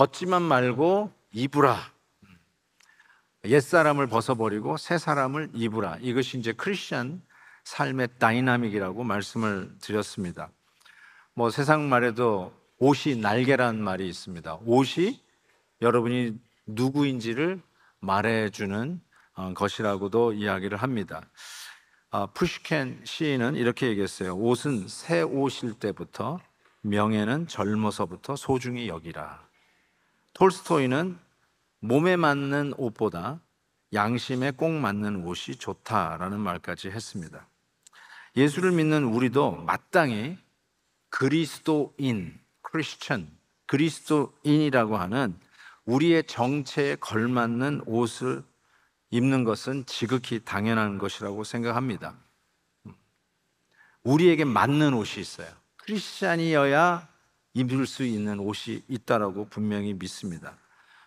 벗지만 말고 입으라. 옛사람을 벗어버리고 새 사람을 입으라. 이것이 이제 크리스천 삶의 다이나믹이라고 말씀을 드렸습니다. 뭐 세상 말에도 옷이 날개라는 말이 있습니다. 옷이 여러분이 누구인지를 말해주는 것이라고도 이야기를 합니다. 푸시켄 시인은 이렇게 얘기했어요. 옷은 새 옷일 때부터, 명예는 젊어서부터 소중히 여기라. 톨스토이는 몸에 맞는 옷보다 양심에 꼭 맞는 옷이 좋다라는 말까지 했습니다. 예수를 믿는 우리도 마땅히 그리스도인, 크리스천, 그리스도인이라고 하는 우리의 정체에 걸맞는 옷을 입는 것은 지극히 당연한 것이라고 생각합니다. 우리에게 맞는 옷이 있어요. 크리스찬이어야 입을 수 있는 옷이 있다라고 분명히 믿습니다.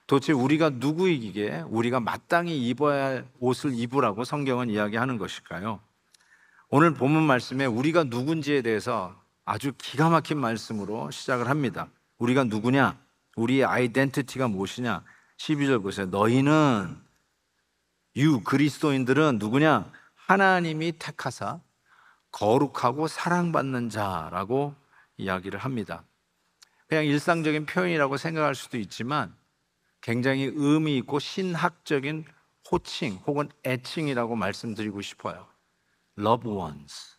도대체 우리가 누구이기에 우리가 마땅히 입어야 할 옷을 입으라고 성경은 이야기하는 것일까요? 오늘 본문 말씀에 우리가 누군지에 대해서 아주 기가 막힌 말씀으로 시작을 합니다. 우리가 누구냐? 우리의 아이덴티티가 무엇이냐? 12절 보세요. 너희는, 그리스도인들은 누구냐? 하나님이 택하사 거룩하고 사랑받는 자라고 이야기를 합니다. 그냥 일상적인 표현이라고 생각할 수도 있지만 굉장히 의미 있고 신학적인 호칭 혹은 애칭이라고 말씀드리고 싶어요. Loved ones.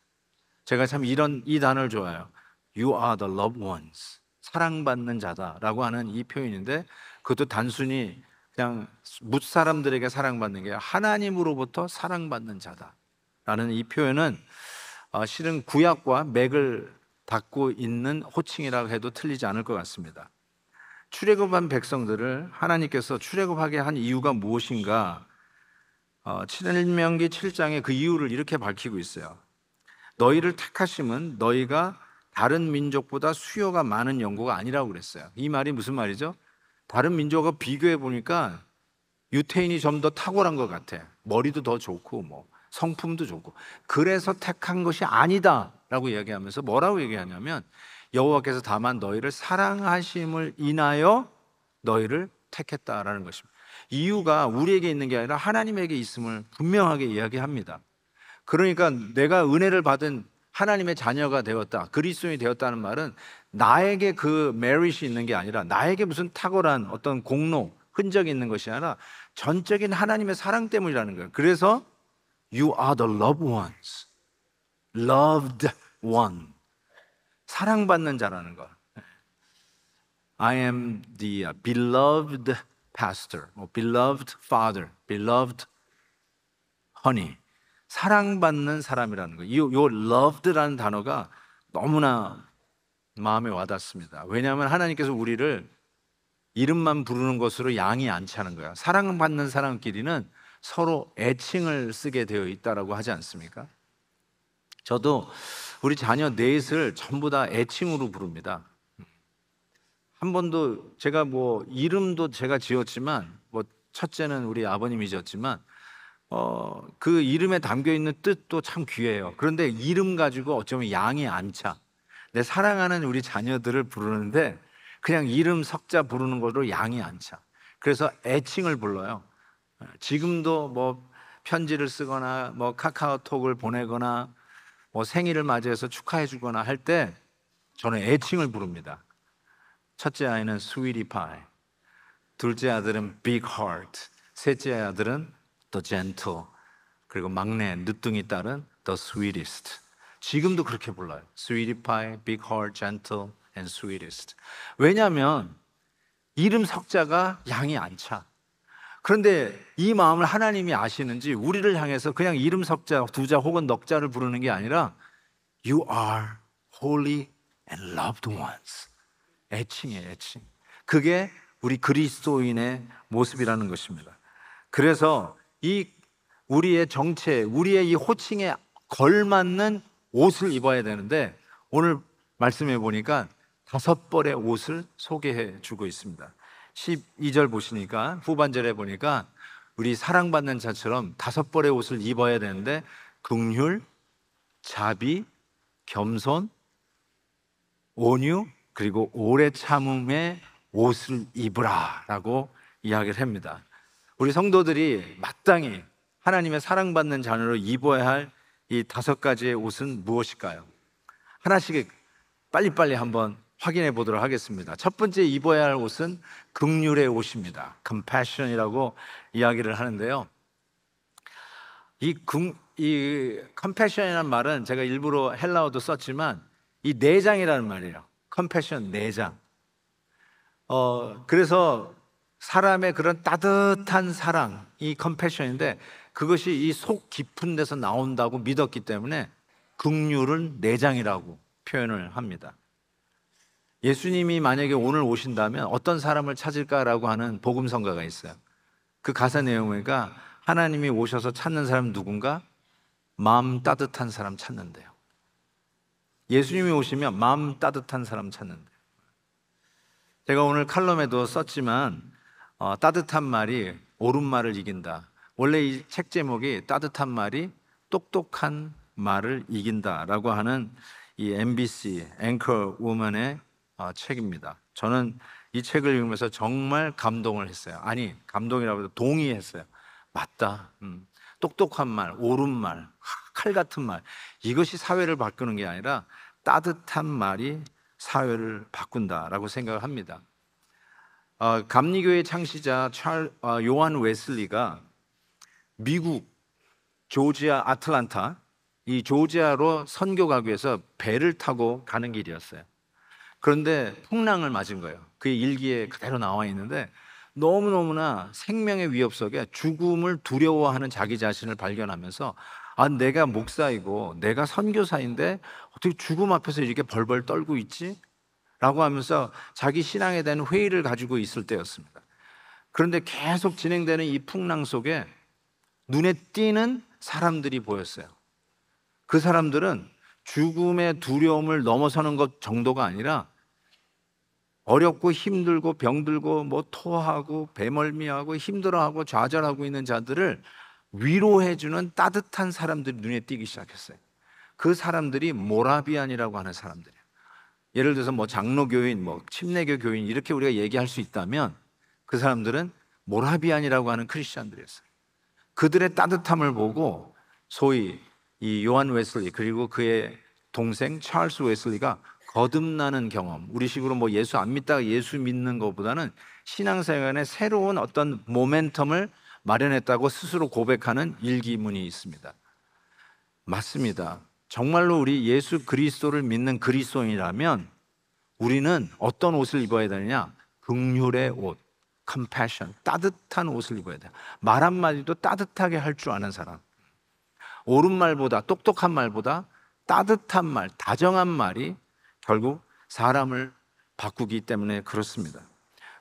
제가 참 이 단어를 좋아해요. You are the loved ones. 사랑받는 자다라고 하는 이 표현인데, 그것도 단순히 그냥 무사람들에게 사랑받는 게 아니라 하나님으로부터 사랑받는 자다라는 이 표현은 실은 구약과 맥을 닫고 있는 호칭이라고 해도 틀리지 않을 것 같습니다. 출애굽한 백성들을 하나님께서 출애굽하게 한 이유가 무엇인가? 신명기 7장에 그 이유를 이렇게 밝히고 있어요. 너희를 택하심은 너희가 다른 민족보다 수요가 많은 연고가 아니라고 그랬어요. 이 말이 무슨 말이죠? 다른 민족과 비교해 보니까 유태인이 좀 더 탁월한 것 같아. 머리도 더 좋고 뭐 성품도 좋고, 그래서 택한 것이 아니다라고 이야기하면서 뭐라고 얘기하냐면, 여호와께서 다만 너희를 사랑하심을 인하여 너희를 택했다라는 것입니다. 이유가 우리에게 있는 게 아니라 하나님에게 있음을 분명하게 이야기합니다. 그러니까 내가 은혜를 받은 하나님의 자녀가 되었다, 그리스도인이 되었다는 말은 나에게 그 메릿이 있는 게 아니라, 나에게 무슨 탁월한 어떤 공로, 흔적이 있는 것이 아니라 전적인 하나님의 사랑 때문이라는 거예요. 그래서 You are the loved ones. Loved one. 사랑받는 자라는 것. I am the beloved pastor, beloved father, beloved honey. 사랑받는 사람이라는 거예요. 이 loved라는 단어가 너무나 마음에 와닿습니다. 왜냐하면 하나님께서 우리를 이름만 부르는 것으로 양이 않지 않은 거야. 사랑받는 사람끼리는 서로 애칭을 쓰게 되어 있다라고 하지 않습니까? 저도 우리 자녀 넷을 전부 다 애칭으로 부릅니다. 한 번도 제가 뭐 이름도 제가 지었지만, 뭐 첫째는 우리 아버님이 지었지만 그 이름에 담겨 있는 뜻도 참 귀해요. 그런데 이름 가지고 어쩌면 양이 안 차. 내 사랑하는 우리 자녀들을 부르는데 그냥 이름 석자 부르는 걸로 양이 안 차. 그래서 애칭을 불러요. 지금도 뭐 편지를 쓰거나 뭐 카카오톡을 보내거나 뭐 생일을 맞이해서 축하해 주거나 할 때 저는 애칭을 부릅니다. 첫째 아이는 스위티 파이, 둘째 아들은 빅 하트, 셋째 아들은 더 젠틀, 그리고 막내 늦둥이 딸은 더 스위티스트. 지금도 그렇게 불러요. 스위티 파이, 빅 하트, 젠틀 앤 스위티스트. 왜냐하면 이름 석자가 양이 안 차. 그런데 이 마음을 하나님이 아시는지 우리를 향해서 그냥 이름 석자, 두자 혹은 넉자를 부르는 게 아니라 You are holy and loved ones. 애칭이에요, 애칭. 그게 우리 그리스도인의 모습이라는 것입니다. 그래서 이 우리의 정체, 우리의 이 호칭에 걸맞는 옷을 입어야 되는데, 오늘 말씀해 보니까 5벌의 옷을 소개해 주고 있습니다. 12절 보시니까, 후반절에 보니까 우리 사랑받는 자처럼 5벌의 옷을 입어야 되는데, 긍휼, 자비, 겸손, 온유, 그리고 오래 참음의 옷을 입으라라고 이야기를 합니다. 우리 성도들이 마땅히 하나님의 사랑받는 자녀로 입어야 할 이 5가지의 옷은 무엇일까요? 하나씩 빨리빨리 한번 확인해 보도록 하겠습니다. 첫 번째 입어야 할 옷은 긍휼의 옷입니다. compassion이라고 이야기를 하는데요. 이 compassion이라는 말은 제가 일부러 헬라어도 썼지만 이 내장이라는 말이에요. compassion, 내장. 그래서 사람의 그런 따뜻한 사랑, 이 compassion인데 그것이 이 속 깊은 데서 나온다고 믿었기 때문에 긍휼은 내장이라고 표현을 합니다. 예수님이 만약에 오늘 오신다면 어떤 사람을 찾을까라고 하는 복음성가가 있어요. 그 가사 내용이가 하나님이 오셔서 찾는 사람 누군가? 마음 따뜻한 사람 찾는데요. 예수님이 오시면 마음 따뜻한 사람 찾는데요. 제가 오늘 칼럼에도 썼지만 따뜻한 말이 옳은 말을 이긴다. 원래 이 책 제목이 따뜻한 말이 똑똑한 말을 이긴다라고 하는 이 MBC 앵커 우먼의 책입니다. 저는 이 책을 읽으면서 정말 감동을 했어요. 아니, 감동이라고 해도 동의했어요. 맞다. 똑똑한 말, 옳은 말, 칼 같은 말, 이것이 사회를 바꾸는 게 아니라 따뜻한 말이 사회를 바꾼다라고 생각을 합니다. 감리교의 창시자 요한 웨슬리가 미국 조지아 아틀란타, 이 조지아로 선교 가기 위해서 배를 타고 가는 길이었어요. 그런데 풍랑을 맞은 거예요. 그의 일기에 그대로 나와 있는데 너무너무나 생명의 위협 속에 죽음을 두려워하는 자기 자신을 발견하면서 내가 목사이고 내가 선교사인데 어떻게 죽음 앞에서 이렇게 벌벌 떨고 있지? 라고 하면서 자기 신앙에 대한 회의를 가지고 있을 때였습니다. 그런데 계속 진행되는 이 풍랑 속에 눈에 띄는 사람들이 보였어요. 그 사람들은 죽음의 두려움을 넘어서는 것 정도가 아니라 어렵고 힘들고 병들고 뭐 토하고 배멀미하고 힘들어하고 좌절하고 있는 자들을 위로해주는 따뜻한 사람들이 눈에 띄기 시작했어요. 그 사람들이 모라비안이라고 하는 사람들이에요. 예를 들어서 뭐 장로교인, 뭐 침례교 교인 이렇게 우리가 얘기할 수 있다면 그 사람들은 모라비안이라고 하는 크리스천들이었어요. 그들의 따뜻함을 보고 소위 이 요한 웨슬리 그리고 그의 동생 찰스 웨슬리가 거듭나는 경험, 우리식으로 뭐 예수 안 믿다가 예수 믿는 것보다는 신앙생활에 새로운 어떤 모멘텀을 마련했다고 스스로 고백하는 일기문이 있습니다. 맞습니다. 정말로 우리 예수 그리스도를 믿는 그리스도인이라면 우리는 어떤 옷을 입어야 되느냐? 긍휼의 옷, compassion, 따뜻한 옷을 입어야 돼요. 말 한마디도 따뜻하게 할 줄 아는 사람. 옳은 말보다, 똑똑한 말보다 따뜻한 말, 다정한 말이 결국 사람을 바꾸기 때문에 그렇습니다.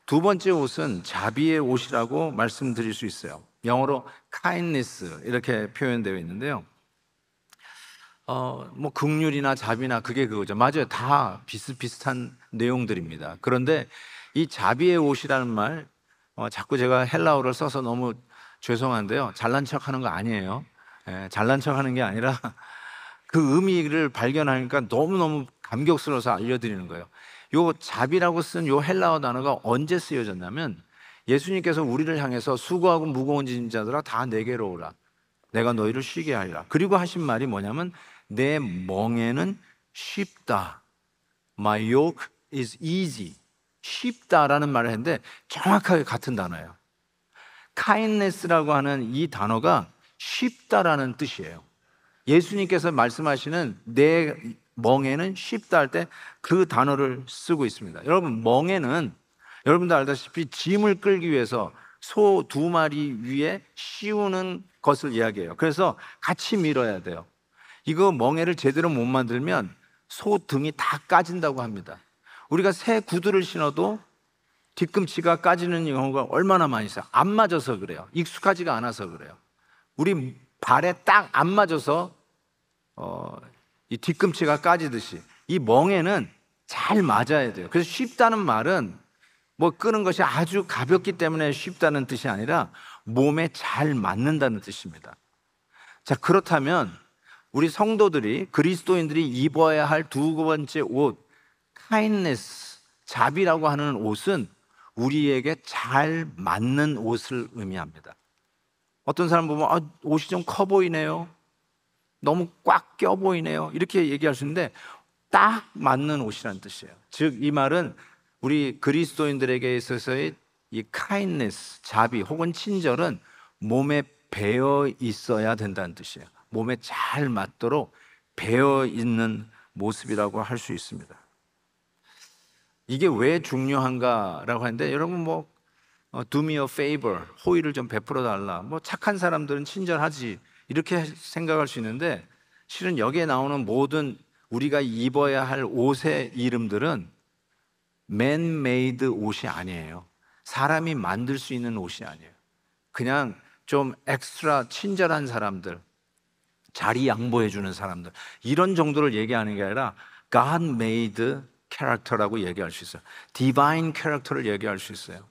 두 번째 옷은 자비의 옷이라고 말씀드릴 수 있어요. 영어로 kindness 이렇게 표현되어 있는데요. 뭐 긍휼이나 자비나 그게 그거죠. 맞아요. 다 비슷비슷한 내용들입니다. 그런데 이 자비의 옷이라는 말, 자꾸 제가 헬라어를 써서 너무 죄송한데요. 잘난 척하는 거 아니에요. 잘난 척하는 게 아니라 그 의미를 발견하니까 너무너무 감격스러워서 알려드리는 거예요. 요 자비라고 쓴 요 헬라어 단어가 언제 쓰여졌냐면 예수님께서 우리를 향해서 수고하고 무거운 짐진 자들아 다 내게로 오라. 내가 너희를 쉬게 하리라. 그리고 하신 말이 뭐냐면 내 멍에는 쉽다. My yoke is easy. 쉽다라는 말을 했는데 정확하게 같은 단어예요. kindness라고 하는 이 단어가 쉽다라는 뜻이에요. 예수님께서 말씀하시는 내 멍에는 쉽다 할 때 그 단어를 쓰고 있습니다. 여러분, 멍에는 여러분도 알다시피 짐을 끌기 위해서 소 2마리 위에 씌우는 것을 이야기해요. 그래서 같이 밀어야 돼요. 이거 멍에를 제대로 못 만들면 소 등이 다 까진다고 합니다. 우리가 새 구두를 신어도 뒤꿈치가 까지는 경우가 얼마나 많이 있어요. 안 맞아서 그래요. 익숙하지가 않아서 그래요. 우리 발에 딱 안 맞아서 이 뒤꿈치가 까지듯이 이 멍에는 잘 맞아야 돼요. 그래서 쉽다는 말은 뭐 끄는 것이 아주 가볍기 때문에 쉽다는 뜻이 아니라 몸에 잘 맞는다는 뜻입니다. 자, 그렇다면 우리 성도들이 그리스도인들이 입어야 할 두 번째 옷, kindness, 자비라고 하는 옷은 우리에게 잘 맞는 옷을 의미합니다. 어떤 사람 보면 옷이 좀 커 보이네요. 너무 꽉 껴 보이네요. 이렇게 얘기할 수 있는데 딱 맞는 옷이라는 뜻이에요. 즉 이 말은 우리 그리스도인들에게 있어서의 이 kindness, 자비 혹은 친절은 몸에 배어 있어야 된다는 뜻이에요. 몸에 잘 맞도록 배어 있는 모습이라고 할 수 있습니다. 이게 왜 중요한가라고 하는데 여러분 do me a favor, 호의를 좀 베풀어 달라. 착한 사람들은 친절하지. 이렇게 생각할 수 있는데 실은 여기에 나오는 모든 우리가 입어야 할 옷의 이름들은 man-made 옷이 아니에요. 사람이 만들 수 있는 옷이 아니에요. 그냥 좀 엑스트라 친절한 사람들, 자리 양보해 주는 사람들, 이런 정도를 얘기하는 게 아니라 God made character라고 얘기할 수 있어요. divine character를 얘기할 수 있어요.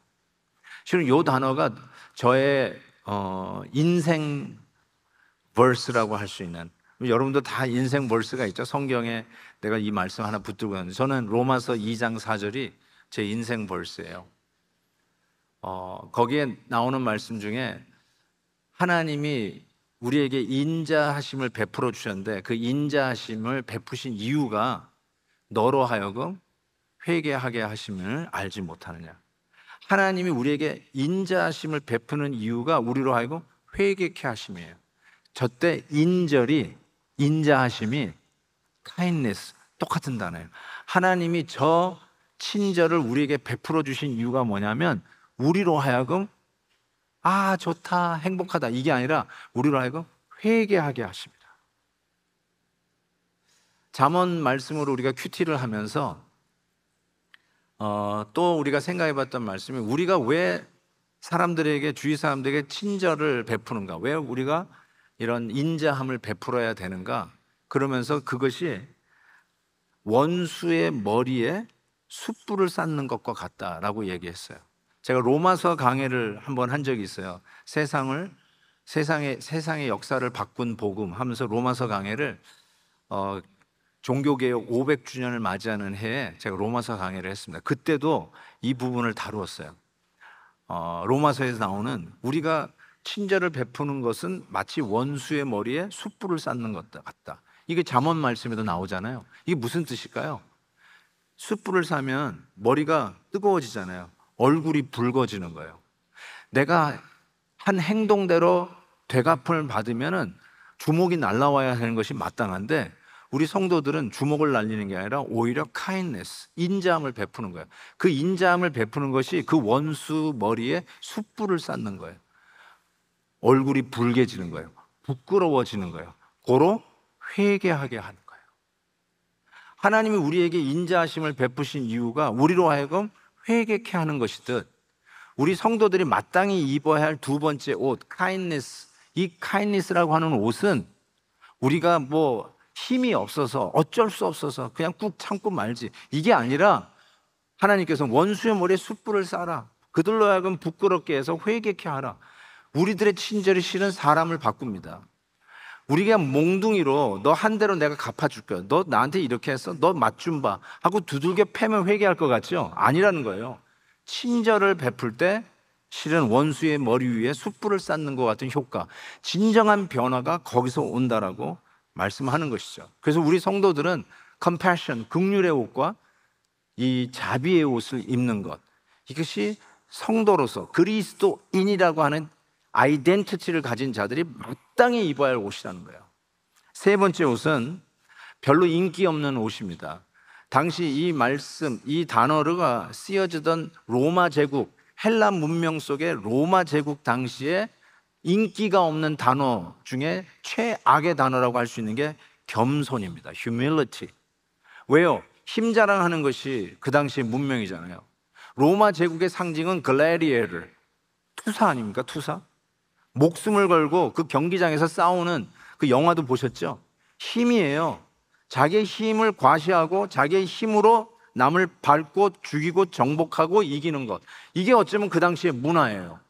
실은 이 단어가 저의 인생 verse라고 할 수 있는, 여러분도 다 인생 verse가 있죠. 성경에 내가 이 말씀 하나 붙들고 있는데 저는 로마서 2장 4절이 제 인생 verse예요. 거기에 나오는 말씀 중에 하나님이 우리에게 인자하심을 베풀어 주셨는데 그 인자하심을 베푸신 이유가 너로 하여금 회개하게 하심을 알지 못하느냐. 하나님이 우리에게 인자하심을 베푸는 이유가 우리로 하여금 회개케 하심이에요. 저때 인자하심이 kindness 똑같은 단어예요. 하나님이 저 친절을 우리에게 베풀어 주신 이유가 뭐냐면 우리로 하여금 좋다, 행복하다 이게 아니라 우리로 하여금 회개하게 하십니다. 잠언 말씀으로 우리가 큐티를 하면서 또 우리가 생각해 봤던 말씀이 우리가 왜 사람들에게 주위 사람들에게 친절을 베푸는가, 왜 우리가 이런 인자함을 베풀어야 되는가, 그러면서 그것이 원수의 머리에 숯불을 쌓는 것과 같다라고 얘기했어요. 제가 로마서 강해를 한번 한 적이 있어요. 세상의 역사를 바꾼 복음 하면서 로마서 강해를 종교개혁 500주년을 맞이하는 해에 제가 로마서 강해를 했습니다. 그때도 이 부분을 다루었어요. 로마서에서 나오는 우리가 친절을 베푸는 것은 마치 원수의 머리에 숯불을 쌓는 것 같다. 이게 잠언 말씀에도 나오잖아요. 이게 무슨 뜻일까요? 숯불을 사면 머리가 뜨거워지잖아요. 얼굴이 붉어지는 거예요. 내가 한 행동대로 되갚음을 받으면은 주목이 날라와야 하는 것이 마땅한데 우리 성도들은 주목을 날리는 게 아니라 오히려 kindness, 인자함을 베푸는 거예요. 그 인자함을 베푸는 것이 그 원수 머리에 숯불을 쌓는 거예요. 얼굴이 붉게지는 거예요. 부끄러워지는 거예요. 고로 회개하게 하는 거예요. 하나님이 우리에게 인자하심을 베푸신 이유가 우리로 하여금 회개케 하는 것이듯 우리 성도들이 마땅히 입어야 할 두 번째 옷, kindness. 이 kindness라고 하는 옷은 우리가 힘이 없어서 어쩔 수 없어서 그냥 꾹 참고 말지 이게 아니라 하나님께서 원수의 머리에 숯불을 쌓아라. 그들로 하여금 부끄럽게 해서 회개케 하라. 우리들의 친절이 실은 사람을 바꿉니다. 우리가 몽둥이로 너 한 대로 내가 갚아줄 거야. 너 나한테 이렇게 했어? 너 맛 좀 봐. 하고 두들겨 패면 회개할 것 같죠? 아니라는 거예요. 친절을 베풀 때 실은 원수의 머리 위에 숯불을 쌓는 것 같은 효과, 진정한 변화가 거기서 온다라고 말씀하는 것이죠. 그래서 우리 성도들은 compassion, 긍휼의 옷과 이 자비의 옷을 입는 것, 이것이 성도로서 그리스도인이라고 하는 아이덴티티를 가진 자들이 마땅히 입어야 할 옷이라는 거예요. 세 번째 옷은 별로 인기 없는 옷입니다. 당시 이 말씀, 이 단어가 쓰여지던 로마 제국, 헬라 문명 속의 로마 제국 당시에 인기가 없는 단어 중에 최악의 단어라고 할 수 있는 게 겸손입니다. humility. 왜요? 힘 자랑하는 것이 그 당시의 문명이잖아요. 로마 제국의 상징은 글래디에이터, 투사 아닙니까? 투사? 목숨을 걸고 그 경기장에서 싸우는 그 영화도 보셨죠? 힘이에요. 자기의 힘을 과시하고 자기의 힘으로 남을 밟고 죽이고 정복하고 이기는 것. 이게 어쩌면 그 당시의 문화예요.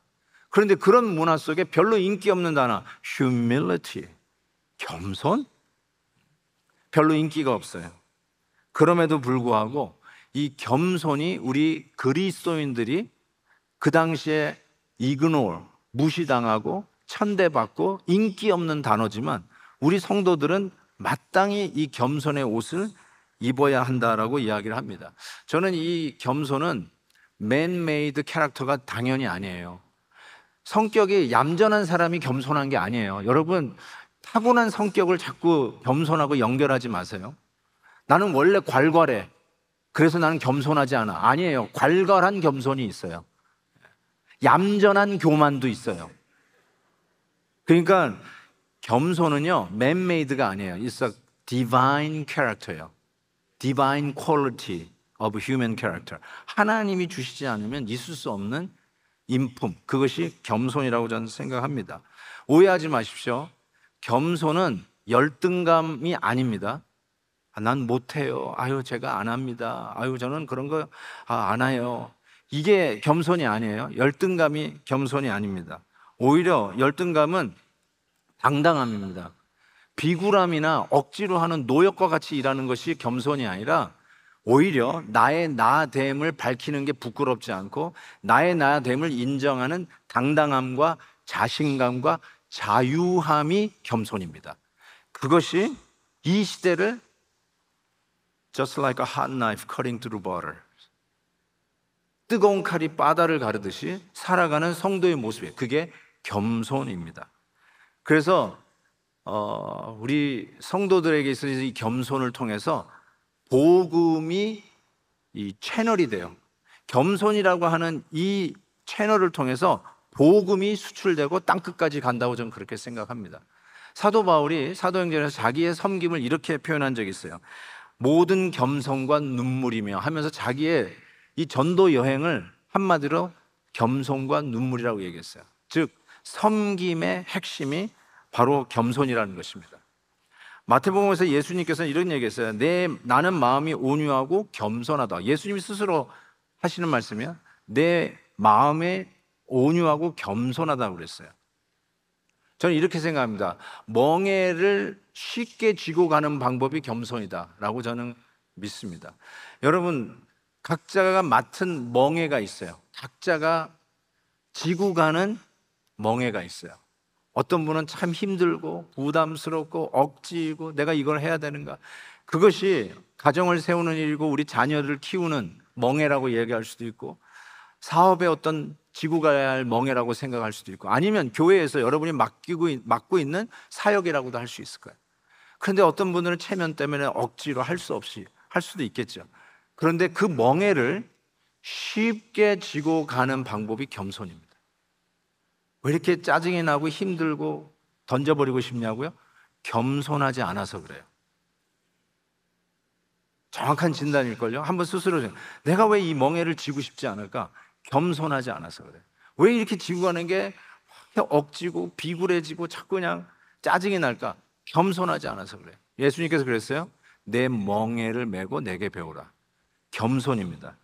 그런데 그런 문화 속에 별로 인기 없는 단어 humility, 겸손? 별로 인기가 없어요. 그럼에도 불구하고 이 겸손이 우리 그리스도인들이 그 당시에 이그노, 무시당하고 천대받고 인기 없는 단어지만 우리 성도들은 마땅히 이 겸손의 옷을 입어야 한다라고 이야기를 합니다. 저는 이 겸손은 맨메이드 캐릭터가 당연히 아니에요. 성격이 얌전한 사람이 겸손한 게 아니에요. 여러분, 타고난 성격을 자꾸 겸손하고 연결하지 마세요. 나는 원래 괄괄해. 그래서 나는 겸손하지 않아. 아니에요. 괄괄한 겸손이 있어요. 얌전한 교만도 있어요. 그러니까 겸손은요, 맨메이드가 아니에요. It's a divine character예요. Divine quality of human character. 하나님이 주시지 않으면 있을 수 없는 인품, 그것이 겸손이라고 저는 생각합니다. 오해하지 마십시오. 겸손은 열등감이 아닙니다. 난 못해요. 아유, 제가 안 합니다. 아유, 저는 그런 거 안 해요. 이게 겸손이 아니에요. 열등감이 겸손이 아닙니다. 오히려 열등감은 당당함입니다. 비굴함이나 억지로 하는 노역과 같이 일하는 것이 겸손이 아니라 오히려 나의 나됨을 밝히는 게 부끄럽지 않고 나의 나됨을 인정하는 당당함과 자신감과 자유함이 겸손입니다. 그것이 이 시대를 just like a hot knife cutting through butter, 뜨거운 칼이 바다를 가르듯이 살아가는 성도의 모습이에요. 그게 겸손입니다. 그래서 우리 성도들에게 있어서 이 겸손을 통해서 복음이 이 채널이 돼요. 겸손이라고 하는 이 채널을 통해서 복음이 수출되고 땅끝까지 간다고 저는 그렇게 생각합니다. 사도 바울이 사도행전에서 자기의 섬김을 이렇게 표현한 적이 있어요. 모든 겸손과 눈물이며 하면서 자기의 이 전도 여행을 한마디로 겸손과 눈물이라고 얘기했어요. 즉 섬김의 핵심이 바로 겸손이라는 것입니다. 마태복음에서 예수님께서는 이런 얘기했어요. 나는 마음이 온유하고 겸손하다. 예수님이 스스로 하시는 말씀이야. 내 마음에 온유하고 겸손하다고 그랬어요. 저는 이렇게 생각합니다. 멍에를 쉽게 쥐고 가는 방법이 겸손이다라고 저는 믿습니다. 여러분, 각자가 맡은 멍에가 있어요. 각자가 지고 가는 멍에가 있어요. 어떤 분은 참 힘들고 부담스럽고 억지이고 내가 이걸 해야 되는가. 그것이 가정을 세우는 일이고 우리 자녀를 키우는 멍에라고 얘기할 수도 있고 사업에 어떤 지고 가야 할 멍에라고 생각할 수도 있고 아니면 교회에서 여러분이 맡고 있는 사역이라고도 할 수 있을 거예요. 그런데 어떤 분들은 체면 때문에 억지로 할 수 없이 할 수도 있겠죠. 그런데 그 멍에를 쉽게 지고 가는 방법이 겸손입니다. 왜 이렇게 짜증이 나고 힘들고 던져버리고 싶냐고요? 겸손하지 않아서 그래요. 정확한 진단일걸요? 한번 스스로 내가 왜 이 멍에를 지고 싶지 않을까? 겸손하지 않아서 그래요. 왜 이렇게 지고 가는 게 억지고 비굴해지고 자꾸 그냥 짜증이 날까? 겸손하지 않아서 그래요. 예수님께서 그랬어요. 내 멍에를 메고 내게 배우라. 겸손입니다.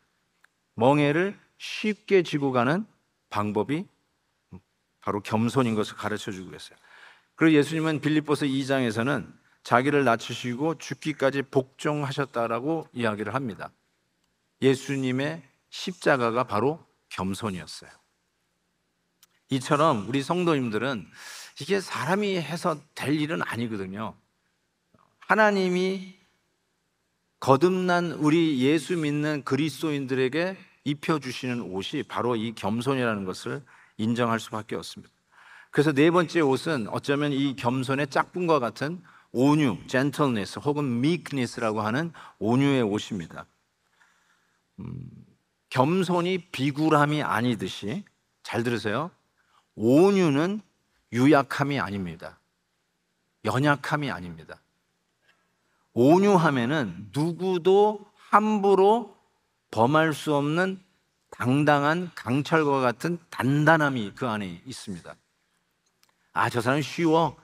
멍에를 쉽게 지고 가는 방법이 바로 겸손인 것을 가르쳐 주고 계세요. 그리고 예수님은 빌립보서 2장에서는 자기를 낮추시고 죽기까지 복종하셨다라고 이야기를 합니다. 예수님의 십자가가 바로 겸손이었어요. 이처럼 우리 성도님들은 이게 사람이 해서 될 일은 아니거든요. 하나님이 거듭난 우리 예수 믿는 그리스도인들에게 입혀주시는 옷이 바로 이 겸손이라는 것을 인정할 수밖에 없습니다. 그래서 네 번째 옷은 어쩌면 이 겸손의 짝꿍과 같은 온유, gentleness 혹은 meekness라고 하는 온유의 옷입니다. 겸손이 비굴함이 아니듯이 잘 들으세요. 온유는 유약함이 아닙니다. 연약함이 아닙니다. 온유함에는 누구도 함부로 범할 수 없는 당당한 강철과 같은 단단함이 그 안에 있습니다. 저 사람은 쉬워.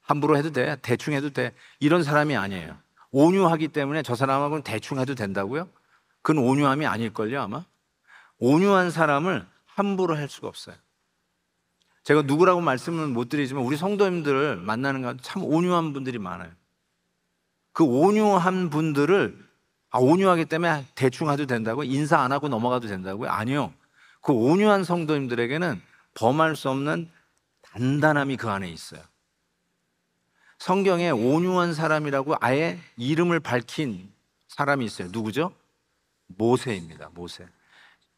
함부로 해도 돼. 대충 해도 돼. 이런 사람이 아니에요. 온유하기 때문에 저 사람하고는 대충 해도 된다고요? 그건 온유함이 아닐걸요, 아마? 온유한 사람을 함부로 할 수가 없어요. 제가 누구라고 말씀은 못 드리지만 우리 성도님들을 만나는 가운데 참 온유한 분들이 많아요. 그 온유한 분들을 온유하기 때문에 대충 해도 된다고? 인사 안 하고 넘어가도 된다고요? 아니요. 그 온유한 성도님들에게는 범할 수 없는 단단함이 그 안에 있어요. 성경에 온유한 사람이라고 아예 이름을 밝힌 사람이 있어요. 누구죠? 모세입니다. 모세.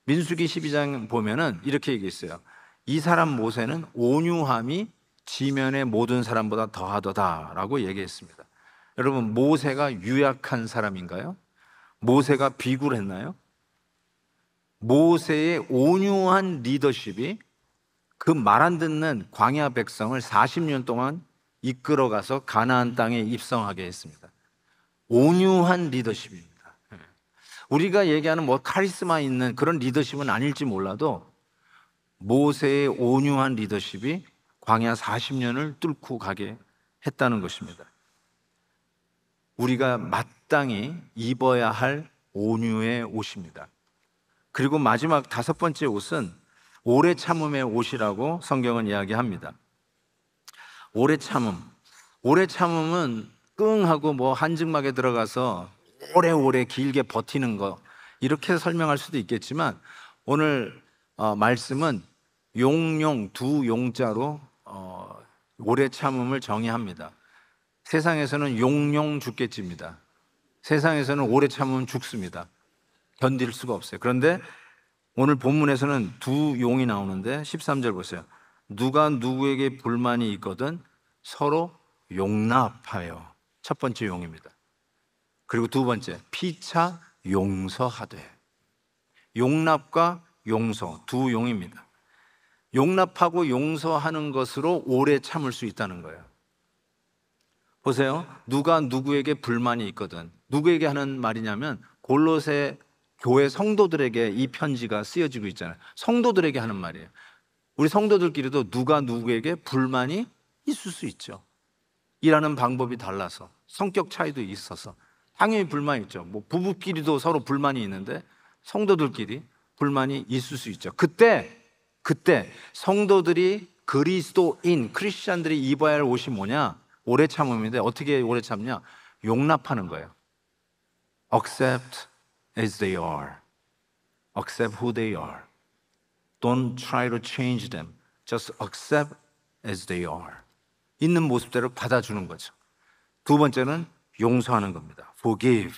민수기 12장 보면은 이렇게 얘기했어요. 이 사람 모세는 온유함이 지면의 모든 사람보다 더하더다라고 얘기했습니다. 여러분, 모세가 유약한 사람인가요? 모세가 비굴했나요? 모세의 온유한 리더십이 그 말 안 듣는 광야 백성을 40년 동안 이끌어가서 가나안 땅에 입성하게 했습니다. 온유한 리더십입니다. 우리가 얘기하는 뭐 카리스마 있는 그런 리더십은 아닐지 몰라도 모세의 온유한 리더십이 광야 40년을 뚫고 가게 했다는 것입니다. 우리가 마땅히 입어야 할 온유의 옷입니다. 그리고 마지막 다섯 번째 옷은 오래 참음의 옷이라고 성경은 이야기합니다. 오래 참음. 오래 참음은 끙하고 뭐 한증막에 들어가서 오래오래 길게 버티는 거, 이렇게 설명할 수도 있겠지만 오늘 말씀은 용용 두 용자로 오래 참음을 정의합니다. 세상에서는 용용 죽겠지입니다. 세상에서는 오래 참으면 죽습니다. 견딜 수가 없어요. 그런데 오늘 본문에서는 두 용이 나오는데 13절 보세요. 누가 누구에게 불만이 있거든 서로 용납하여. 첫 번째 용입니다. 그리고 두 번째, 피차 용서하되. 용납과 용서, 두 용입니다. 용납하고 용서하는 것으로 오래 참을 수 있다는 거예요. 보세요. 누가 누구에게 불만이 있거든. 누구에게 하는 말이냐면 골로새 교회 성도들에게 이 편지가 쓰여지고 있잖아요. 성도들에게 하는 말이에요. 우리 성도들끼리도 누가 누구에게 불만이 있을 수 있죠. 일하는 방법이 달라서, 성격 차이도 있어서 당연히 불만이 있죠. 뭐 부부끼리도 서로 불만이 있는데 성도들끼리 불만이 있을 수 있죠. 그때 성도들이 그리스도인 크리스찬들이 입어야 할 옷이 뭐냐? 오래 참음인데 어떻게 오래 참냐? 용납하는 거예요. Accept as they are. Accept who they are. Don't try to change them. Just accept as they are. 있는 모습대로 받아주는 거죠. 두 번째는 용서하는 겁니다. Forgive,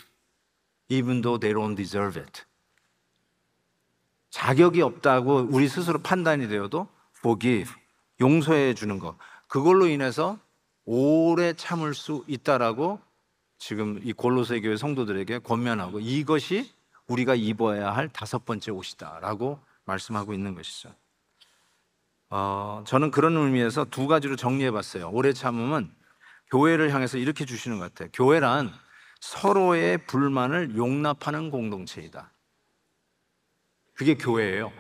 even though they don't deserve it. 자격이 없다고 우리 스스로 판단이 되어도 forgive, 용서해 주는 것. 그걸로 인해서 오래 참을 수 있다라고 지금 이 골로새 교회 성도들에게 권면하고, 이것이 우리가 입어야 할 다섯 번째 옷이다라고 말씀하고 있는 것이죠. 저는 그런 의미에서 두 가지로 정리해 봤어요. 오래 참음은 교회를 향해서 이렇게 주시는 것 같아요. 교회란 서로의 불만을 용납하는 공동체이다. 그게 교회예요.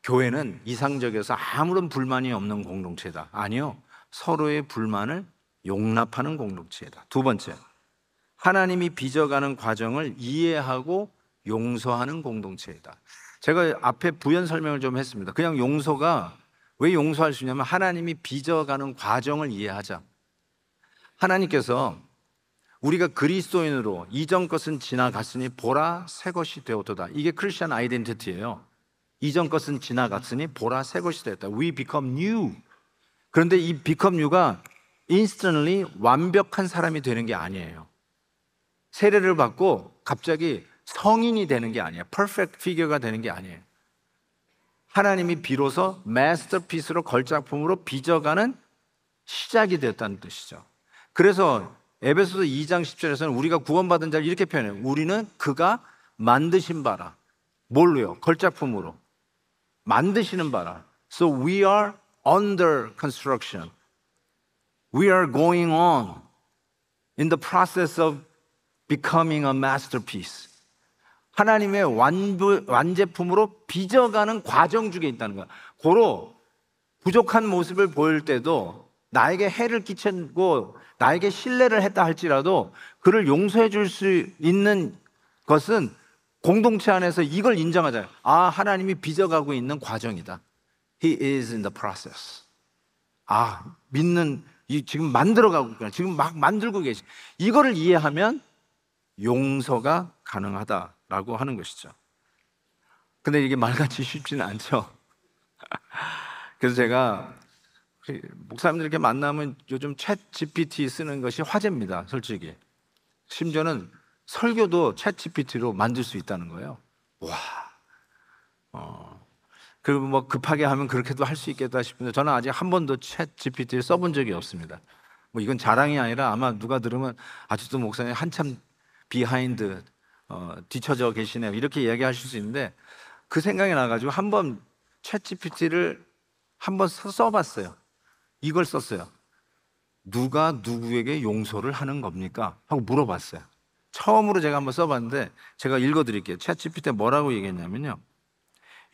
교회는 이상적이어서 아무런 불만이 없는 공동체다. 아니요. 서로의 불만을 용납하는 공동체이다. 두 번째, 하나님이 빚어가는 과정을 이해하고 용서하는 공동체이다. 제가 앞에 부연 설명을 좀 했습니다. 그냥 용서가 왜 용서할 수 있냐면 하나님이 빚어가는 과정을 이해하자. 하나님께서 우리가 그리스도인으로 이전 것은 지나갔으니 보라 새 것이 되었도다. 이게 크리스천 아이덴티티예요. 이전 것은 지나갔으니 보라 새 것이 되었다. We become new. 그런데 이 become new가 instantly 완벽한 사람이 되는 게 아니에요. 세례를 받고 갑자기 성인이 되는 게 아니에요. perfect figure가 되는 게 아니에요. 하나님이 비로소 마스터피스로 걸작품으로 빚어가는 시작이 되었다는 뜻이죠. 그래서 에베소서 2장 10절에서는 우리가 구원받은 자를 이렇게 표현해요. 우리는 그가 만드신 바라. 뭘로요? 걸작품으로 만드시는 바라. So we are under construction. We are going on in the process of becoming a masterpiece. 하나님의 완제품으로 빚어가는 과정 중에 있다는 거야. 고로 부족한 모습을 보일 때도 나에게 해를 끼치고 나에게 신뢰를 했다 할지라도 그를 용서해 줄 수 있는 것은 공동체 안에서 이걸 인정하잖아요. 아, 하나님이 빚어가고 있는 과정이다. He is in the process. 아, 믿는 지금 만들어가고 있구나. 지금 막 만들고 계시. 이거를 이해하면 용서가 가능하다라고 하는 것이죠. 근데 이게 말같이 쉽지는 않죠. 그래서 제가 목사님들 이렇게 만나면 요즘 챗 GPT 쓰는 것이 화제입니다, 솔직히. 심지어는 설교도 챗 GPT로 만들 수 있다는 거예요. 와. 그리고 뭐 급하게 하면 그렇게도 할 수 있겠다 싶은데 저는 아직 한 번도 챗 GPT를 써본 적이 없습니다. 뭐 이건 자랑이 아니라 아마 누가 들으면 아직도 목사님 한참 비하인드 뒤처져 계시네요, 이렇게 이야기하실 수 있는데, 그 생각이 나가지고 한번 챗 GPT를 한번 써봤어요. 이걸 썼어요. 누가 누구에게 용서를 하는 겁니까? 하고 물어봤어요. 처음으로 제가 한번 써봤는데 제가 읽어드릴게요. 챗 GPT에 뭐라고 얘기했냐면요,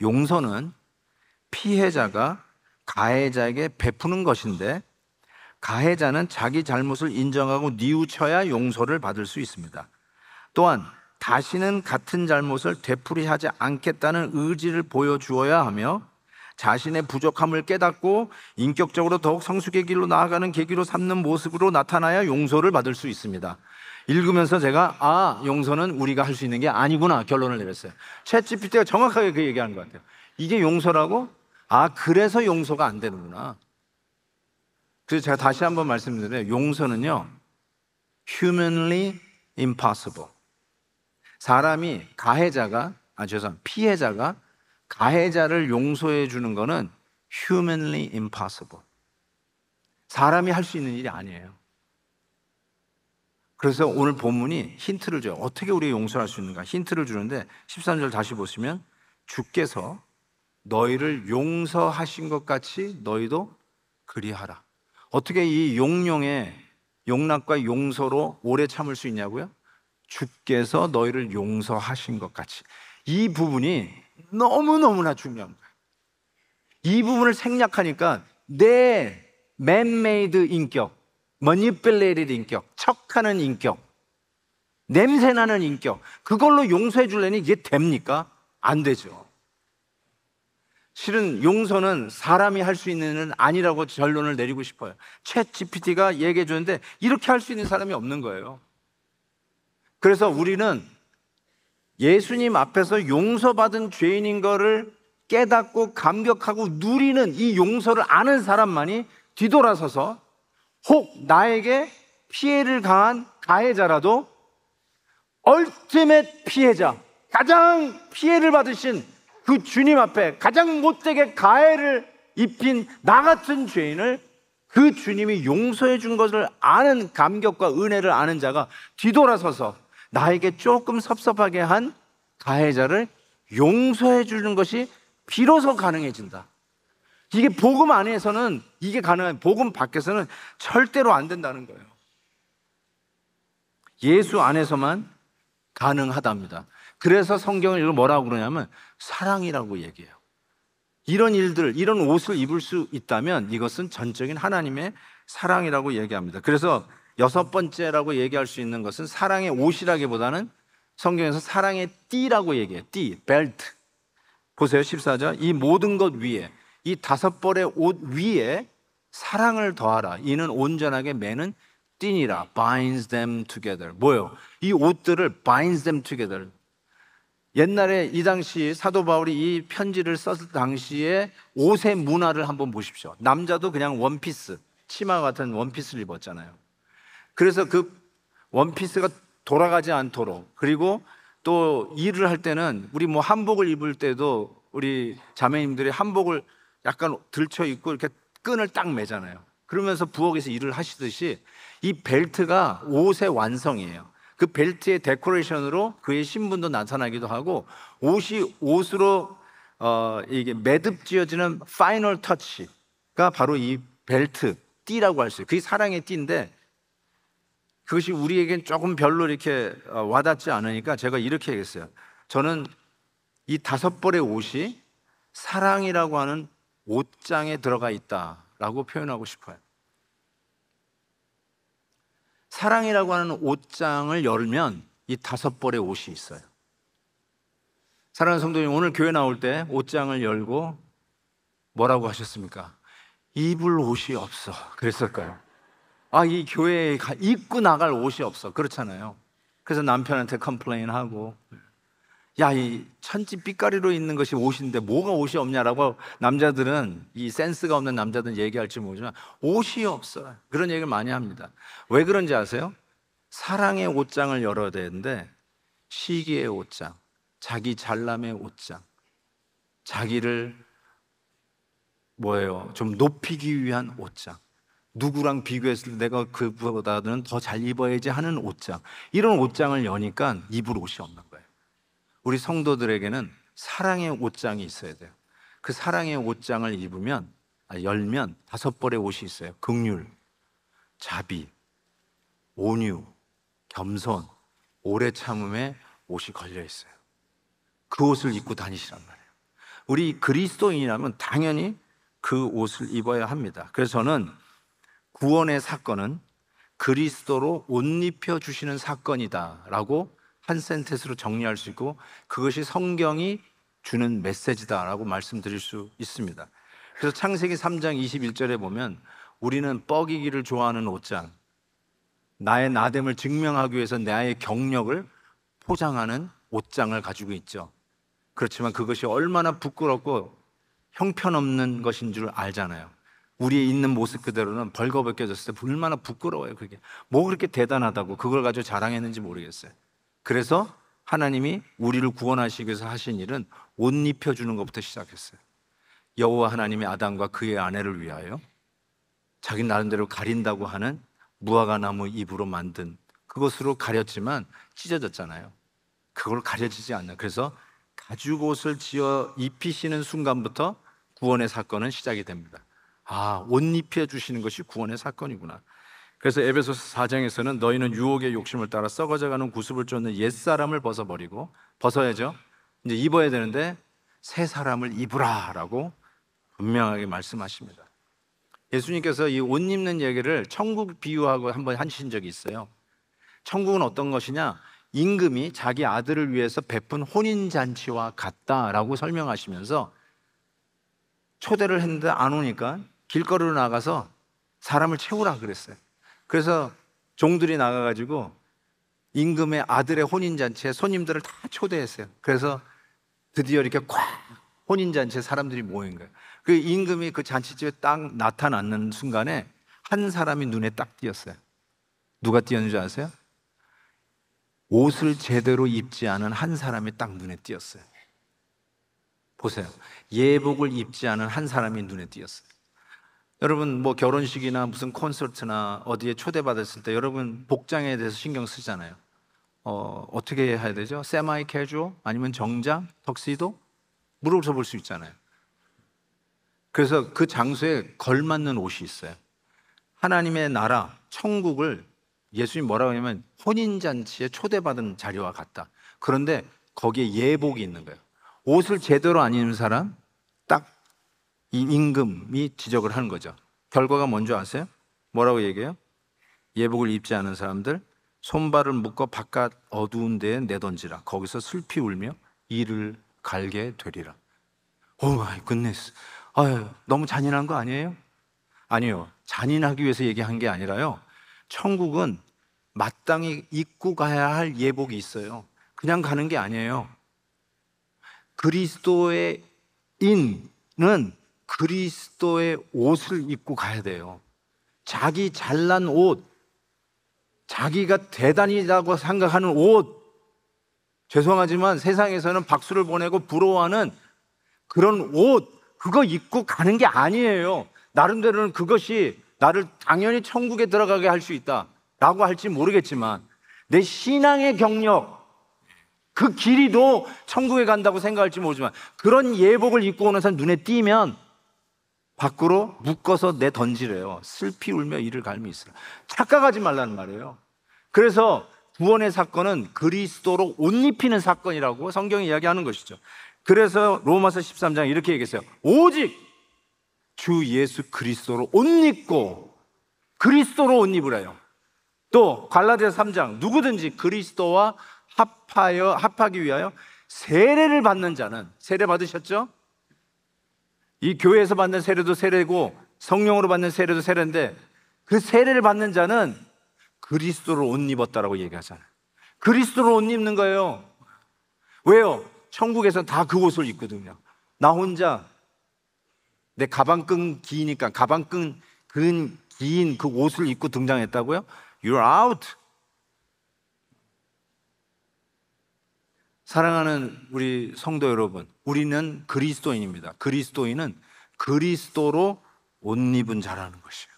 용서는 피해자가 가해자에게 베푸는 것인데 가해자는 자기 잘못을 인정하고 뉘우쳐야 용서를 받을 수 있습니다. 또한 다시는 같은 잘못을 되풀이하지 않겠다는 의지를 보여주어야 하며 자신의 부족함을 깨닫고 인격적으로 더욱 성숙의 길로 나아가는 계기로 삼는 모습으로 나타나야 용서를 받을 수 있습니다. 읽으면서 제가 용서는 우리가 할 수 있는 게 아니구나 결론을 내렸어요. 챗 GPT가 정확하게 그 얘기하는 것 같아요. 이게 용서라고? 그래서 용서가 안 되는구나. 그래서 제가 다시 한번 말씀드려요. 용서는요, humanly impossible. 사람이 피해자가 가해자를 용서해 주는 거는 humanly impossible. 사람이 할 수 있는 일이 아니에요. 그래서 오늘 본문이 힌트를 줘요. 어떻게 우리가 용서할 수 있는가 힌트를 주는데 13절 다시 보시면, 주께서 너희를 용서하신 것 같이 너희도 그리하라. 어떻게 이 용납과 용서로 오래 참을 수 있냐고요? 주께서 너희를 용서하신 것 같이. 이 부분이 너무너무나 중요한 거예요. 이 부분을 생략하니까 내 man-made 인격, manipulated 인격, 척하는 인격, 냄새나는 인격, 그걸로 용서해 주려니 이게 됩니까? 안 되죠. 실은 용서는 사람이 할 수 있는 일은 아니라고 결론을 내리고 싶어요. 챗 GPT가 얘기해 주는데 이렇게 할 수 있는 사람이 없는 거예요. 그래서 우리는 예수님 앞에서 용서받은 죄인인 거를 깨닫고 감격하고 누리는 이 용서를 아는 사람만이 뒤돌아서서 혹 나에게 피해를 가한 가해자라도 얼티밋 피해자, 가장 피해를 받으신 그 주님 앞에 가장 못되게 가해를 입힌 나 같은 죄인을 그 주님이 용서해 준 것을 아는 감격과 은혜를 아는 자가 뒤돌아서서 나에게 조금 섭섭하게 한 가해자를 용서해 주는 것이 비로소 가능해진다. 이게 복음 안에서는 이게 가능한, 복음 밖에서는 절대로 안 된다는 거예요. 예수 안에서만 가능하답니다. 그래서 성경을 이걸 뭐라고 그러냐면 사랑이라고 얘기해요. 이런 일들, 이런 옷을 입을 수 있다면 이것은 전적인 하나님의 사랑이라고 얘기합니다. 그래서 여섯 번째라고 얘기할 수 있는 것은 사랑의 옷이라기보다는 성경에서 사랑의 띠라고 얘기해요. 띠, 벨트. 보세요, 14절. 이 모든 것 위에, 이 다섯 벌의 옷 위에 사랑을 더하라. 이는 온전하게 매는 띠니라. binds them together. 뭐예요? 이 옷들을 binds them together. 옛날에 이 당시 사도 바울이 이 편지를 썼을 당시에 옷의 문화를 한번 보십시오. 남자도 그냥 원피스, 치마 같은 원피스를 입었잖아요. 그래서 그 원피스가 돌아가지 않도록, 그리고 또 일을 할 때는 우리 뭐 한복을 입을 때도 우리 자매님들이 한복을 약간 들쳐 입고 이렇게 끈을 딱 매잖아요. 그러면서 부엌에서 일을 하시듯이 이 벨트가 옷의 완성이에요. 그 벨트의 데코레이션으로 그의 신분도 나타나기도 하고, 옷이 옷으로 이게 매듭 지어지는 파이널 터치가 바로 이 벨트, 띠라고 할 수 있어요. 그게 사랑의 띠인데 그것이 우리에겐 조금 별로 이렇게 와닿지 않으니까 제가 이렇게 얘기했어요. 저는 이 다섯 벌의 옷이 사랑이라고 하는 옷장에 들어가 있다라고 표현하고 싶어요. 사랑이라고 하는 옷장을 열면 이 다섯 벌의 옷이 있어요. 사랑하는 성도님, 오늘 교회 나올 때 옷장을 열고 뭐라고 하셨습니까? 입을 옷이 없어. 그랬을까요? 이 교회에 입고 나갈 옷이 없어. 그렇잖아요. 그래서 남편한테 컴플레인하고, 야, 이 천지 삐까리로 있는 것이 옷인데 뭐가 옷이 없냐라고 남자들은, 이 센스가 없는 남자들은 얘기할지 모르지만 옷이 없어, 그런 얘기를 많이 합니다. 왜 그런지 아세요? 사랑의 옷장을 열어야 되는데 시기의 옷장, 자기 잘남의 옷장, 자기를 좀 높이기 위한 옷장, 누구랑 비교했을 때 내가 그보다는 더 잘 입어야지 하는 옷장, 이런 옷장을 여니까 입을 옷이 없는 거예요. 우리 성도들에게는 사랑의 옷장이 있어야 돼요. 그 사랑의 옷장을 열면 5벌의 옷이 있어요. 긍휼, 자비, 온유, 겸손, 오래 참음의 옷이 걸려 있어요. 그 옷을 입고 다니시란 말이에요. 우리 그리스도인이라면 당연히 그 옷을 입어야 합니다. 그래서 저는 구원의 사건은 그리스도로 옷 입혀주시는 사건이다라고 한 센텐스로 정리할 수 있고, 그것이 성경이 주는 메시지다라고 말씀드릴 수 있습니다. 그래서 창세기 3장 21절에 보면 우리는 뻐기기를 좋아하는 옷장, 나의 나됨을 증명하기 위해서 나의 경력을 포장하는 옷장을 가지고 있죠. 그렇지만 그것이 얼마나 부끄럽고 형편없는 것인 줄 알잖아요. 우리의 있는 모습 그대로는 벌거벗겨졌을 때 얼마나 부끄러워요. 그게 뭐 그렇게 대단하다고 그걸 가지고 자랑했는지 모르겠어요. 그래서 하나님이 우리를 구원하시기 위해서 하신 일은 옷 입혀주는 것부터 시작했어요. 여호와 하나님이 아담과 그의 아내를 위하여 자기 나름대로 가린다고 하는 무화과나무 잎으로 만든 그것으로 가렸지만 찢어졌잖아요. 그걸 가려지지 않나. 그래서 가죽옷을 지어 입히시는 순간부터 구원의 사건은 시작이 됩니다. 옷 입혀주시는 것이 구원의 사건이구나. 그래서 에베소서 4장에서는 너희는 유혹의 욕심을 따라 썩어져가는 구습을 쫓는 옛사람을 벗어야죠. 이제 입어야 되는데 새 사람을 입으라 라고 분명하게 말씀하십니다. 예수님께서 이 옷 입는 얘기를 천국 비유하고 한번 하신 적이 있어요. 천국은 어떤 것이냐? 임금이 자기 아들을 위해서 베푼 혼인잔치와 같다라고 설명하시면서 초대를 했는데 안 오니까 길거리로 나가서 사람을 채우라 그랬어요. 그래서 종들이 나가가지고 임금의 아들의 혼인잔치에 손님들을 다 초대했어요. 그래서 드디어 이렇게 꽉 혼인잔치에 사람들이 모인 거예요. 그 임금이 그 잔치집에 딱 나타나는 순간에 한 사람이 눈에 딱 띄었어요. 누가 띄었는지 아세요? 옷을 제대로 입지 않은 한 사람이 딱 눈에 띄었어요. 보세요. 예복을 입지 않은 한 사람이 눈에 띄었어요. 여러분 뭐 결혼식이나 무슨 콘서트나 어디에 초대받았을 때 여러분 복장에 대해서 신경 쓰잖아요. 어떻게 해야 되죠? 세마이 캐주얼? 아니면 정장? 턱시도? 물어볼 수 있잖아요. 그래서 그 장소에 걸맞는 옷이 있어요. 하나님의 나라, 천국을 예수님 뭐라고 하냐면 혼인잔치에 초대받은 자리와 같다. 그런데 거기에 예복이 있는 거예요. 옷을 제대로 안 입는 사람, 딱 이 임금이 지적을 하는 거죠. 결과가 뭔지 아세요? 뭐라고 얘기해요? 예복을 입지 않은 사람들 손발을 묶어 바깥 어두운 데에 내던지라. 거기서 슬피 울며 이를 갈게 되리라. 오 마이 굿네스. 너무 잔인한 거 아니에요? 아니요. 잔인하기 위해서 얘기한 게 아니라요. 천국은 마땅히 입고 가야 할 예복이 있어요. 그냥 가는 게 아니에요. 그리스도의 인은 그리스도의 옷을 입고 가야 돼요. 자기 잘난 옷, 자기가 대단이라고 생각하는 옷, 죄송하지만 세상에서는 박수를 보내고 부러워하는 그런 옷, 그거 입고 가는 게 아니에요. 나름대로는 그것이 나를 당연히 천국에 들어가게 할 수 있다 라고 할지 모르겠지만 내 신앙의 경력, 그 길이도 천국에 간다고 생각할지 모르지만 그런 예복을 입고 오는 사람 눈에 띄면 밖으로 묶어서 내던지래요. 슬피 울며 이를 갈미 있으라. 착각하지 말라는 말이에요. 그래서 구원의 사건은 그리스도로 옷 입히는 사건이라고 성경이 이야기하는 것이죠. 그래서 로마서 13장 이렇게 얘기했어요. 오직 주 예수 그리스도로 옷 입고 그리스도로 옷 입으래요. 또 갈라디아서 3장 누구든지 그리스도와 합하기 위하여 세례를 받는 자는, 세례 받으셨죠? 이 교회에서 받는 세례도 세례고 성령으로 받는 세례도 세례인데 그 세례를 받는 자는 그리스도로 옷 입었다라고 얘기하잖아요. 그리스도로 옷 입는 거예요. 왜요? 천국에서 다 그 옷을 입거든요. 나 혼자 내 가방끈 기니까 가방끈 긴 그 옷을 입고 등장했다고요? You're out. 사랑하는 우리 성도 여러분, 우리는 그리스도인입니다. 그리스도인은 그리스도로 옷 입은 자라는 것이에요.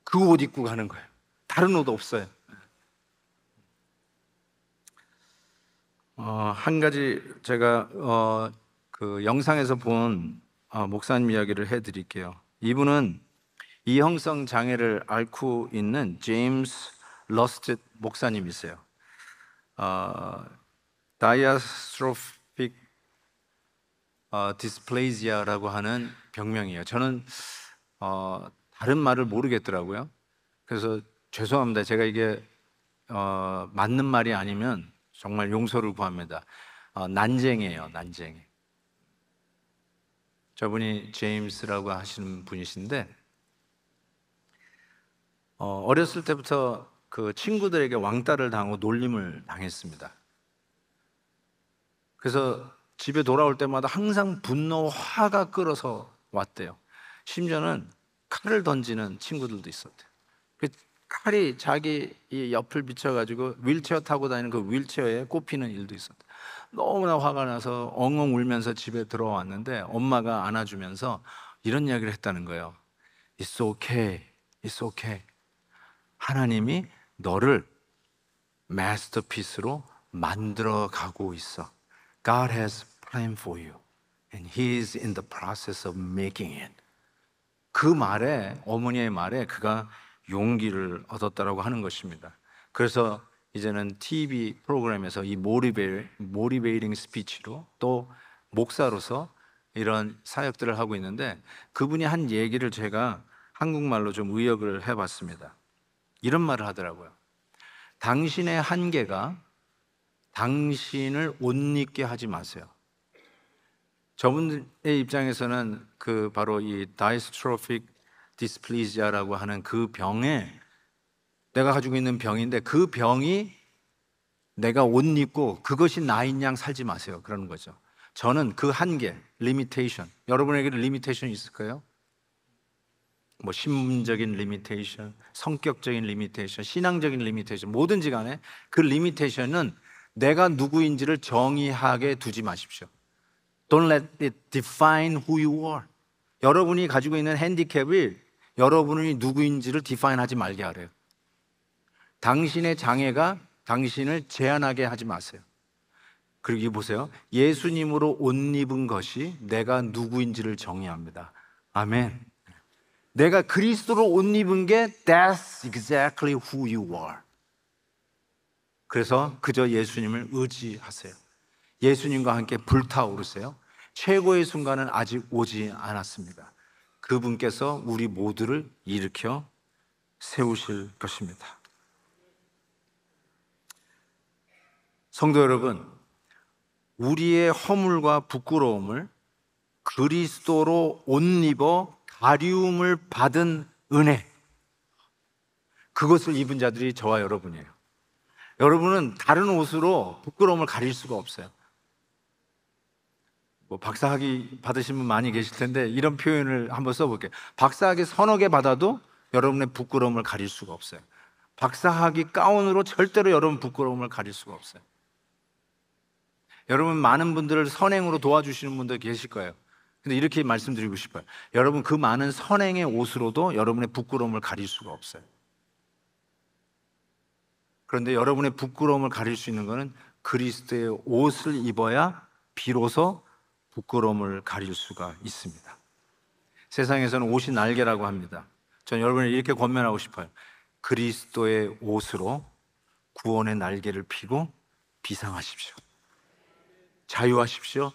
그 옷 입고 가는 거예요. 다른 옷 없어요. 한 가지 제가 그 영상에서 본 목사님 이야기를 해드릴게요. 이분은 이형성 장애를 앓고 있는 제임스 러스트 목사님이세요. 다이아스트로픽 디스플레이지아라고 하는 병명이에요. 저는 다른 말을 모르겠더라고요. 그래서 죄송합니다. 제가 이게 맞는 말이 아니면 정말 용서를 구합니다. 난쟁이에요, 난쟁이. 저분이 제임스라고 하시는 분이신데 어렸을 때부터 그 친구들에게 왕따를 당하고 놀림을 당했습니다. 그래서 집에 돌아올 때마다 항상 분노, 화가 끓어서 왔대요. 심지어는 칼을 던지는 친구들도 있었대요. 그 칼이 자기 이 옆을 비춰가지고 휠체어 타고 다니는 그 휠체어에 꼽히는 일도 있었대요. 너무나 화가 나서 엉엉 울면서 집에 들어왔는데 엄마가 안아주면서 이런 이야기를 했다는 거예요. It's okay, it's okay. 하나님이 너를 마스터피스로 만들어 가고 있어. God has plan for you and He is in the process of making it. 그 말에, 어머니의 말에 그가 용기를 얻었다라고 하는 것입니다. 그래서 이제는 TV 프로그램에서 이 모티베이팅 스피치로 또 목사로서 이런 사역들을 하고 있는데 그분이 한 얘기를 제가 한국말로 좀 의역을 해봤습니다. 이런 말을 하더라고요. 당신의 한계가 당신을 옷 입게 하지 마세요. 저분의 입장에서는 그 바로 이 다이스트로픽 디스플레이지아라고 하는 그 병에 내가 가지고 있는 병인데 그 병이 내가 옷 입고 그것이 나인 양 살지 마세요. 그러는 거죠. 저는 그 한계, 리미테이션, 여러분에게는 리미테이션이 있을까요? 뭐 신분적인 리미테이션, 성격적인 리미테이션, 신앙적인 리미테이션, 뭐든지 간에 그 리미테이션은 내가 누구인지를 정의하게 두지 마십시오. Don't let it define who you are. 여러분이 가지고 있는 핸디캡이 여러분이 누구인지를 디파인하지 말게 하래요. 당신의 장애가 당신을 제한하게 하지 마세요. 그리고 이 보세요. 예수님으로 옷 입은 것이 내가 누구인지를 정의합니다. 아멘. 내가 그리스도로 옷 입은 게 That's exactly who you are. 그래서 그저 예수님을 의지하세요. 예수님과 함께 불타오르세요. 최고의 순간은 아직 오지 않았습니다. 그분께서 우리 모두를 일으켜 세우실 것입니다. 성도 여러분, 우리의 허물과 부끄러움을 그리스도로 옷 입어 가리움을 받은 은혜, 그것을 입은 자들이 저와 여러분이에요. 여러분은 다른 옷으로 부끄러움을 가릴 수가 없어요. 뭐 박사학위 받으신 분 많이 계실 텐데 이런 표현을 한번 써볼게요. 박사학위 서너 개 받아도 여러분의 부끄러움을 가릴 수가 없어요. 박사학위 가운으로 절대로 여러분 부끄러움을 가릴 수가 없어요. 여러분 많은 분들을 선행으로 도와주시는 분들 계실 거예요. 근데 이렇게 말씀드리고 싶어요. 여러분 그 많은 선행의 옷으로도 여러분의 부끄러움을 가릴 수가 없어요. 그런데 여러분의 부끄러움을 가릴 수 있는 것은 그리스도의 옷을 입어야 비로소 부끄러움을 가릴 수가 있습니다. 세상에서는 옷이 날개라고 합니다. 저는 여러분을 이렇게 권면하고 싶어요. 그리스도의 옷으로 구원의 날개를 피고 비상하십시오. 자유하십시오.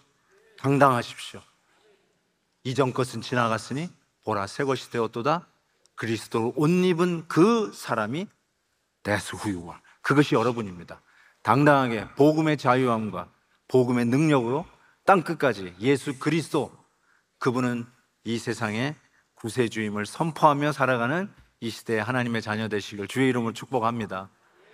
당당하십시오. 이전 것은 지나갔으니 보라 새 것이 되었도다. 그리스도로 옷 입은 그 사람이 That's who you are. 그것이 여러분입니다. 당당하게 복음의 자유함과 복음의 능력으로 땅끝까지 예수 그리스도, 그분은 이 세상의 구세주임을 선포하며 살아가는 이 시대의 하나님의 자녀 되시길 주의 이름으로 축복합니다.